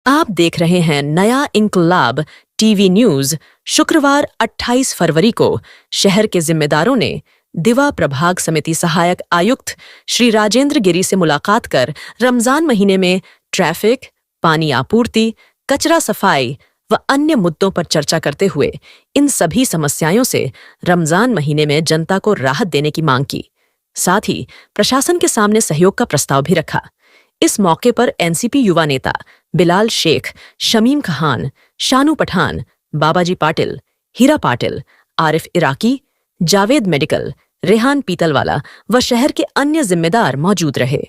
आप देख रहे हैं नया इंकलाब टीवी न्यूज। शुक्रवार 28 फरवरी को शहर के जिम्मेदारों ने दिवा प्रभाग समिति सहायक आयुक्त श्री राजेंद्र गिरी से मुलाकात कर रमजान महीने में ट्रैफिक, पानी आपूर्ति, कचरा सफाई व अन्य मुद्दों पर चर्चा करते हुए इन सभी समस्याओं से रमजान महीने में जनता को राहत देने की मांग की। साथ ही प्रशासन के सामने सहयोग का प्रस्ताव भी रखा। इस मौके पर एनसीपी युवा नेता बिलाल शेख, शमीम खान, शानू पठान, बाबाजी पाटिल, हीरा पाटिल, आरिफ इराकी, जावेद मेडिकल, रेहान पीतलवाला व शहर के अन्य जिम्मेदार मौजूद रहे।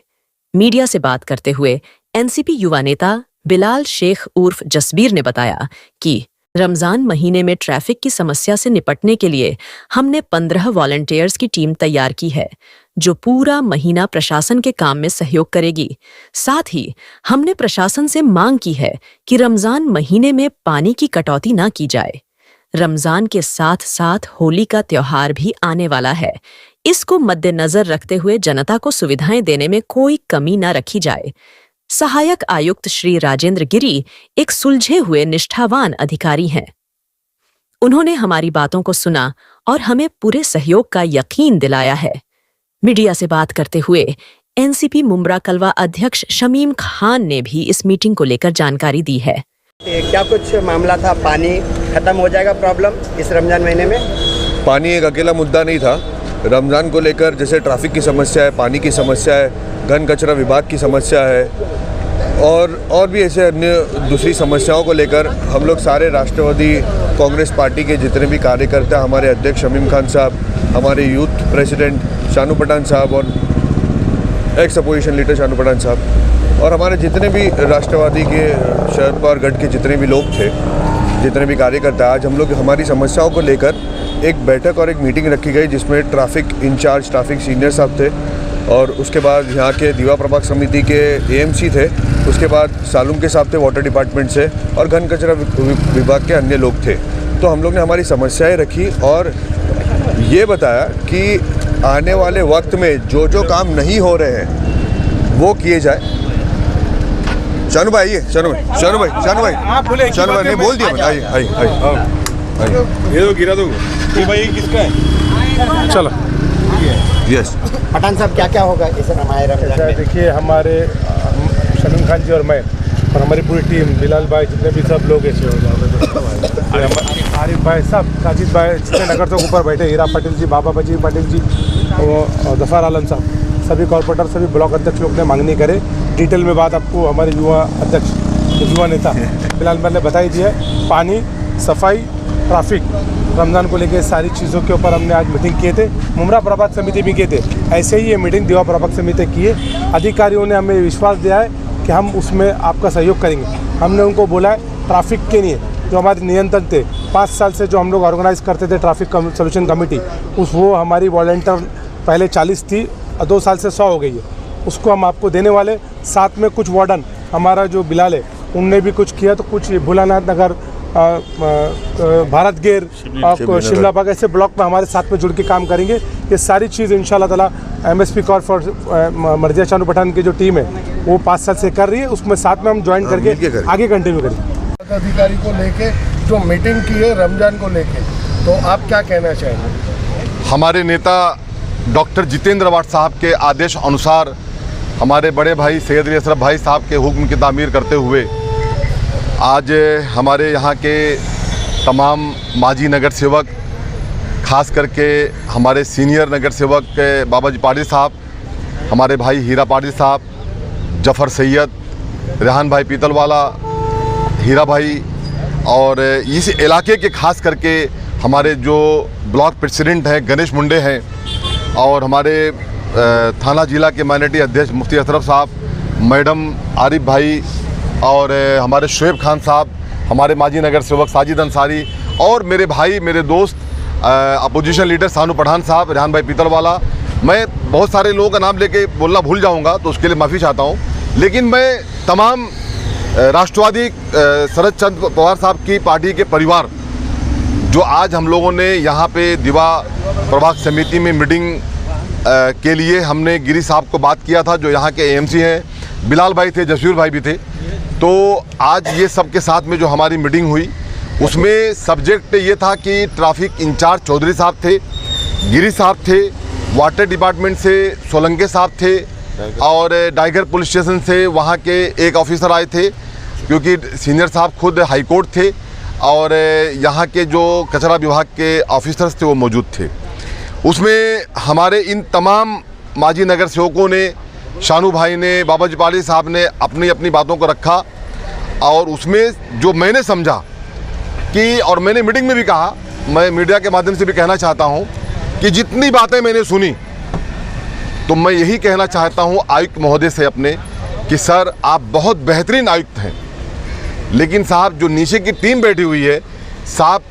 मीडिया से बात करते हुए एनसीपी युवा नेता बिलाल शेख उर्फ जसबीर ने बताया कि रमजान महीने में ट्रैफिक की समस्या से निपटने के लिए हमने 15 वॉलंटियर्स की टीम तैयार की है, जो पूरा महीना प्रशासन के काम में सहयोग करेगी। साथ ही हमने प्रशासन से मांग की है कि रमजान महीने में पानी की कटौती न की जाए। रमजान के साथ साथ होली का त्योहार भी आने वाला है। इसको मद्देनजर रखते हुए जनता को सुविधाएं देने में कोई कमी न रखी जाए। सहायक आयुक्त श्री राजेंद्र गिरी एक सुलझे हुए निष्ठावान अधिकारी हैं। उन्होंने हमारी बातों को सुना और हमें पूरे सहयोग का यकीन दिलाया है। मीडिया से बात करते हुए एनसीपी मुमरा कलवा अध्यक्ष शमीम खान ने भी इस मीटिंग को लेकर जानकारी दी है। क्या कुछ मामला था? पानी खत्म हो जाएगा प्रॉब्लम इस रमजान महीने में? पानी एक अकेला मुद्दा नहीं था। रमज़ान को लेकर जैसे ट्रैफिक की समस्या है, पानी की समस्या है, घन कचरा विभाग की समस्या है और भी ऐसे अन्य दूसरी समस्याओं को लेकर हम लोग सारे राष्ट्रवादी कांग्रेस पार्टी के जितने भी कार्यकर्ता, हमारे अध्यक्ष शमीम खान साहब, हमारे यूथ प्रेसिडेंट शानू पठान साहब और ex opposition leader Shanu Pathan साहब और हमारे जितने भी राष्ट्रवादी के शरद पवार गढ़ के जितने भी लोग थे, जितने भी कार्यकर्ता, आज हम लोग हमारी समस्याओं को लेकर एक बैठक और एक मीटिंग रखी गई, जिसमें ट्रैफिक इंचार्ज, ट्रैफिक सीनियर साहब थे और उसके बाद यहाँ के दिवा प्रभाग समिति के एएमसी थे, उसके बाद सालूम के साहब थे वाटर डिपार्टमेंट से और घन कचरा विभाग के अन्य लोग थे। तो हम लोग ने हमारी समस्याएं रखी और ये बताया कि आने वाले वक्त में जो जो काम नहीं हो रहे हैं वो किए जाए। शानू भाई आइए, शानू भाई ने बोल दिया। आइए ये तो गिरा दो भाई, किसका है? चलो यस पठान साहब, क्या क्या होगा इस रमजान में? देखिए, हमारे शमीम खान जी और मैं और हमारी पूरी टीम, बिलाल भाई, जितने भी सब लोग ऐसे हो जाओ, आरिफ भाई, सब साजिद भाई, जितने नगर तक ऊपर बैठे, हीरा पाटिल जी, बाबाजी पाटिल जी और जफर आलम साहब, सभी कॉर्पोरेटर, सभी ब्लॉक अध्यक्ष लोग ने मांगनी करे। डिटेल में बात आपको हमारे युवा अध्यक्ष, युवा नेता बिलाल भाई ने बताई दी है। पानी, सफाई, ट्रैफिक, रमज़ान को लेकर सारी चीज़ों के ऊपर हमने आज मीटिंग किए थे। मुमरा प्रभाग समिति भी किए थे। ऐसे ही ये मीटिंग दिवा प्रभाग समिति की है। अधिकारियों ने हमें विश्वास दिया है कि हम उसमें आपका सहयोग करेंगे। हमने उनको बोला है ट्रैफिक के लिए जो हमारे नियंत्रण थे, 5 साल से जो हम लोग ऑर्गेनाइज करते थे ट्रैफिक सोल्यूशन कमेटी, वो हमारी वॉलंटियर पहले 40 थी और 2 साल से 100 हो गई है। उसको हम आपको देने वाले। साथ में कुछ वार्डन, हमारा जो बिलाल है, उनने भी कुछ किया, तो कुछ भोलानाथ नगर, भारत गेर, आपको शिमला बाग, ऐसे ब्लॉक में हमारे साथ में जुड़ के काम करेंगे। ये सारी चीज़ इंशाल्लाह ताला एमएसपी कॉर फॉर मर्जिया शानू पठान की जो टीम है वो 5 साल से कर रही है, उसमें साथ में हम ज्वाइन करके आगे कंटिन्यू करेंगे। अधिकारी को लेके जो मीटिंग की है रमजान को लेके, तो आप क्या कहना चाहेंगे? हमारे नेता डॉक्टर जितेंद्र अवार्ड साहब के आदेश अनुसार हमारे बड़े भाई सैयद अली अशरफ भाई साहब के हुक्म की तामीर करते हुए आज हमारे यहाँ के तमाम माजी नगर सेवक, खास करके हमारे सीनियर नगर सेवक बाबाजी पाटिल साहब, हमारे भाई हीरा पाटिल साहब, जफ़र सैयद, रेहान भाई पीतलवाला, हीरा भाई और इस इलाके के खास करके हमारे जो ब्लॉक प्रेसिडेंट हैं गणेश मुंडे हैं और हमारे थाना जिला के माइनॉरिटी अध्यक्ष मुफ्ती अशरफ साहब, मैडम आरिफ भाई और हमारे शुएब खान साहब, हमारे माजी नगर सेवक साजिद अंसारी और मेरे भाई, मेरे दोस्त अपोजिशन लीडर शानू पठान साहब, रेहान भाई पीतलवाला। मैं बहुत सारे लोगों का नाम लेके बोलना भूल जाऊंगा तो उसके लिए माफ़ी चाहता हूं, लेकिन मैं तमाम राष्ट्रवादी शरद चंद्र पवार साहब की पार्टी के परिवार, जो आज हम लोगों ने यहाँ पे दिवा प्रभाग समिति में मीटिंग के लिए हमने गिरी साहब को बात किया था, जो यहाँ के एएमसी हैं, बिलाल भाई थे, जसवीर भाई भी थे, तो आज ये सबके साथ में जो हमारी मीटिंग हुई उसमें सब्जेक्ट ये था कि ट्रैफिक इंचार्ज चौधरी साहब थे, गिरी साहब थे, वाटर डिपार्टमेंट से सोलंके साहब थे और डाइगर पुलिस स्टेशन से वहाँ के एक ऑफिसर आए थे, क्योंकि सीनियर साहब खुद हाई कोर्ट थे और यहाँ के जो कचरा विभाग के ऑफिसर्स थे वो मौजूद थे। उसमें हमारे इन तमाम माजी नगर सेवकों ने, शानू भाई ने, बाबा जी पाली साहब ने अपनी अपनी बातों को रखा और उसमें जो मैंने समझा कि, और मैंने मीटिंग में भी कहा, मैं मीडिया के माध्यम से भी कहना चाहता हूं कि जितनी बातें मैंने सुनी तो मैं यही कहना चाहता हूं आयुक्त महोदय से अपने कि सर आप बहुत बेहतरीन आयुक्त हैं, लेकिन साहब जो नीचे की टीम बैठी हुई है साहब,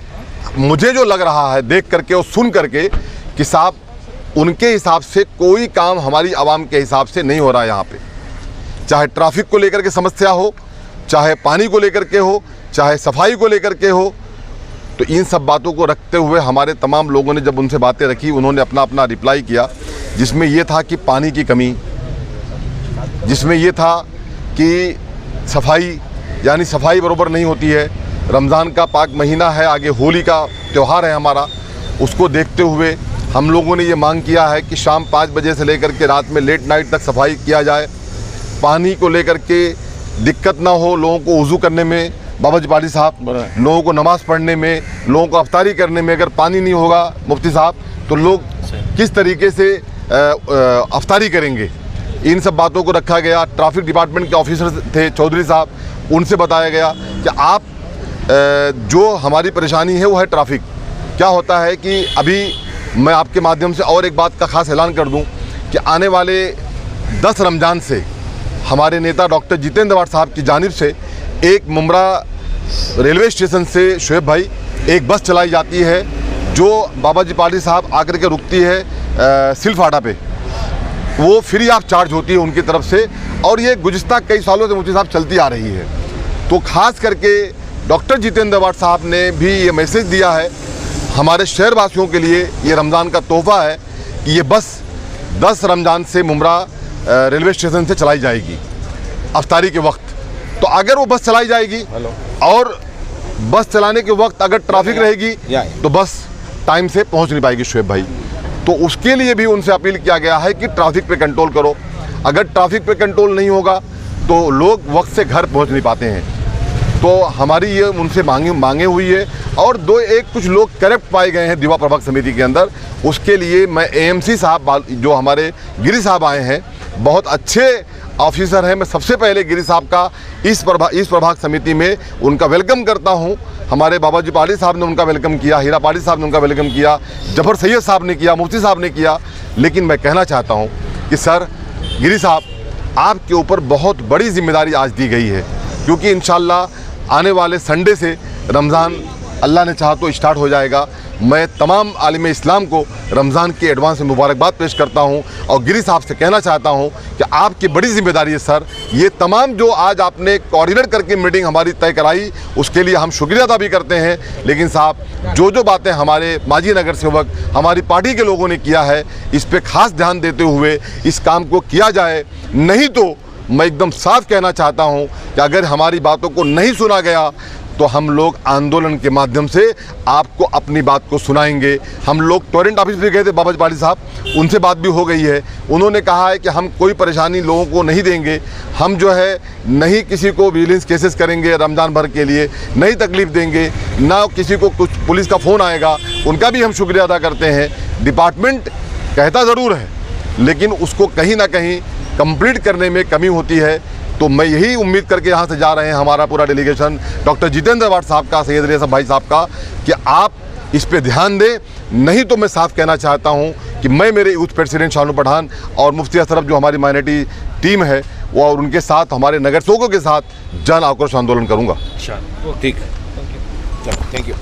मुझे जो लग रहा है देख करके और सुन करके कि साहब उनके हिसाब से कोई काम हमारी आवाम के हिसाब से नहीं हो रहा है यहाँ पे। चाहे ट्रैफिक को लेकर के समस्या हो, चाहे पानी को लेकर के हो, चाहे सफाई को लेकर के हो, तो इन सब बातों को रखते हुए हमारे तमाम लोगों ने जब उनसे बातें रखी, उन्होंने अपना अपना रिप्लाई किया, जिसमें ये था कि पानी की कमी, जिसमें ये था कि सफाई यानी सफाई बरोबर नहीं होती है। रमज़ान का पाक महीना है, आगे होली का त्यौहार है हमारा, उसको देखते हुए हम लोगों ने ये मांग किया है कि शाम 5 बजे से लेकर के रात में लेट नाइट तक सफाई किया जाए। पानी को लेकर के दिक्कत ना हो लोगों को वज़ू करने में, बाबा जी पाली साहब, लोगों को नमाज़ पढ़ने में, लोगों को अफ्तारी करने में अगर पानी नहीं होगा मुफ्ती साहब तो लोग किस तरीके से अफ्तारी करेंगे। इन सब बातों को रखा गया। ट्रैफिक डिपार्टमेंट के ऑफिसर थे चौधरी साहब, उनसे बताया गया कि आप जो हमारी परेशानी है वो है ट्रैफिक। क्या होता है कि अभी मैं आपके माध्यम से और एक बात का ख़ास ऐलान कर दूं कि आने वाले 10 रमज़ान से हमारे नेता डॉक्टर जितेंद्र अवार्ड साहब की जानिब से एक मुमरा रेलवे स्टेशन से शोएब भाई एक बस चलाई जाती है जो बाबा जी पाली साहब आकर के रुकती है सिलफाटा पे, वो फ्री ऑफ चार्ज होती है उनकी तरफ से, और ये गुज़िश्ता कई सालों से मुफ्ती साहब चलती आ रही है। तो ख़ास करके डॉक्टर जितेंद्र अवार्ड साहब ने भी ये मैसेज दिया है हमारे शहरवासियों के लिए, ये रमज़ान का तोहफ़ा है कि ये बस 10 रमज़ान से मुमरा रेलवे स्टेशन से चलाई जाएगी अफ्तारी के वक्त। तो अगर वो बस चलाई जाएगी और बस चलाने के वक्त अगर ट्रैफिक रहेगी तो बस टाइम से पहुंच नहीं पाएगी शोएब भाई। तो उसके लिए भी उनसे अपील किया गया है कि ट्रैफिक पे कंट्रोल करो। अगर ट्रैफिक पे कंट्रोल नहीं होगा तो लोग वक्त से घर पहुंच नहीं पाते हैं। तो हमारी ये उनसे मांगे हुई है। और कुछ लोग करप्ट पाए गए हैं दिवा प्रभाग समिति के अंदर, उसके लिए मैं एएमसी साहब जो हमारे गिरी साहब आए हैं, बहुत अच्छे ऑफिसर हैं, मैं सबसे पहले गिरी साहब का इस प्रभाग समिति में उनका वेलकम करता हूं। हमारे बाबा जी पाली साहब ने उनका वेलकम किया, हीरा पाली साहब ने उनका वेलकम किया, जफर सैयद साहब ने किया, मुफ्ती साहब ने किया। लेकिन मैं कहना चाहता हूं कि सर गिरी साहब, आपके ऊपर बहुत बड़ी जिम्मेदारी आज दी गई है, क्योंकि इंशाल्लाह आने वाले संडे से रमज़ान अल्लाह ने चाहा तो स्टार्ट हो जाएगा। मैं तमाम आलिम इस्लाम को रमज़ान की एडवांस में मुबारकबाद पेश करता हूं और गिरी साहब से कहना चाहता हूं कि आपकी बड़ी जिम्मेदारी है सर। ये तमाम जो आज आपने कोऑर्डिनेट करके मीटिंग हमारी तय कराई, उसके लिए हम शुक्रिया अदा भी करते हैं। लेकिन साहब जो बातें हमारे माजी नगर सेवक, हमारी पार्टी के लोगों ने किया है, इस पर ख़ास ध्यान देते हुए इस काम को किया जाए। नहीं तो मैं एकदम साफ कहना चाहता हूं कि अगर हमारी बातों को नहीं सुना गया तो हम लोग आंदोलन के माध्यम से आपको अपनी बात को सुनाएंगे। हम लोग टोरेंट ऑफिस भी गए थे, बाबा जी पाली साहब, उनसे बात भी हो गई है। उन्होंने कहा है कि हम कोई परेशानी लोगों को नहीं देंगे, हम जो है नहीं किसी को विजिलेंस केसेस करेंगे रमज़ान भर के लिए, नहीं तकलीफ़ देंगे, ना किसी को कुछ पुलिस का फ़ोन आएगा। उनका भी हम शुक्रिया अदा करते हैं। डिपार्टमेंट कहता ज़रूर है लेकिन उसको कहीं ना कहीं कंप्लीट करने में कमी होती है। तो मैं यही उम्मीद करके यहाँ से जा रहे हैं हमारा पूरा डेलीगेशन डॉक्टर जितेंद्र अवार्ड साहब का, सैयद रेसा भाई साहब का, कि आप इस पे ध्यान दें। नहीं तो मैं साफ कहना चाहता हूँ कि मैं मेरे यूथ प्रेसिडेंट शानू पठान और मुफ्ती असरफ जो हमारी माइनॉरिटी टीम है वो और उनके साथ हमारे नगर सेवकों के साथ जन आक्रोश आंदोलन करूँगा। ठीक है, थैंक यू।